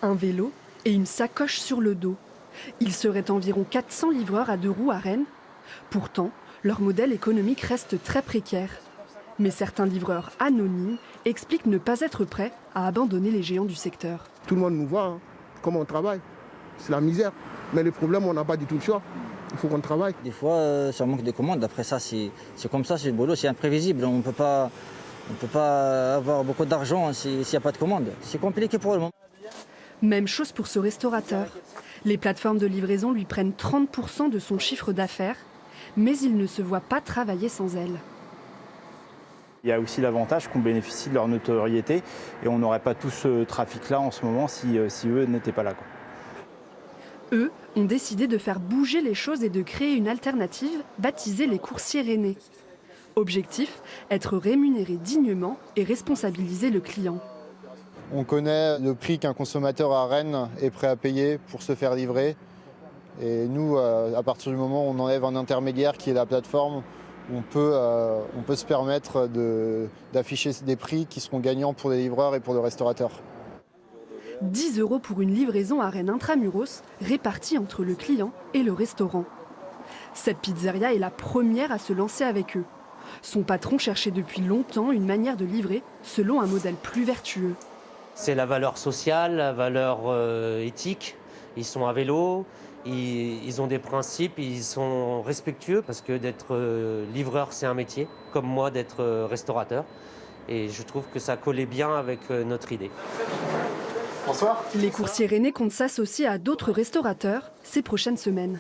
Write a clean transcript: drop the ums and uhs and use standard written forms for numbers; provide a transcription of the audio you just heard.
Un vélo et une sacoche sur le dos. Il serait environ 400 livreurs à 2 roues à Rennes. Pourtant, leur modèle économique reste très précaire. Mais certains livreurs anonymes expliquent ne pas être prêts à abandonner les géants du secteur. Tout le monde nous voit, comment on travaille. C'est la misère. Mais le problème, on n'a pas du tout le choix. Il faut qu'on travaille. Des fois, ça manque de commandes. Après ça, c'est comme ça, c'est le boulot, c'est imprévisible. On ne peut pas avoir beaucoup d'argent s'il n'y a pas de commandes. C'est compliqué pour le moment. Même chose pour ce restaurateur. Les plateformes de livraison lui prennent 30% de son chiffre d'affaires, mais il ne se voit pas travailler sans elles. Il y a aussi l'avantage qu'on bénéficie de leur notoriété et on n'aurait pas tout ce trafic-là en ce moment si eux n'étaient pas là. Eux ont décidé de faire bouger les choses et de créer une alternative baptisée les coursiers rennais. Objectif, être rémunéré dignement et responsabiliser le client. On connaît le prix qu'un consommateur à Rennes est prêt à payer pour se faire livrer. Et nous, à partir du moment où on enlève un intermédiaire qui est la plateforme, on peut se permettre d'afficher des prix qui seront gagnants pour les livreurs et pour le restaurateur. 10 € pour une livraison à Rennes intramuros, répartie entre le client et le restaurant. Cette pizzeria est la première à se lancer avec eux. Son patron cherchait depuis longtemps une manière de livrer selon un modèle plus vertueux. C'est la valeur sociale, la valeur éthique. Ils sont à vélo, ils ont des principes, ils sont respectueux parce que d'être livreur, c'est un métier, comme moi d'être restaurateur. Et je trouve que ça collait bien avec notre idée. Bonsoir. Les coursiers rennais comptent s'associer à d'autres restaurateurs ces prochaines semaines.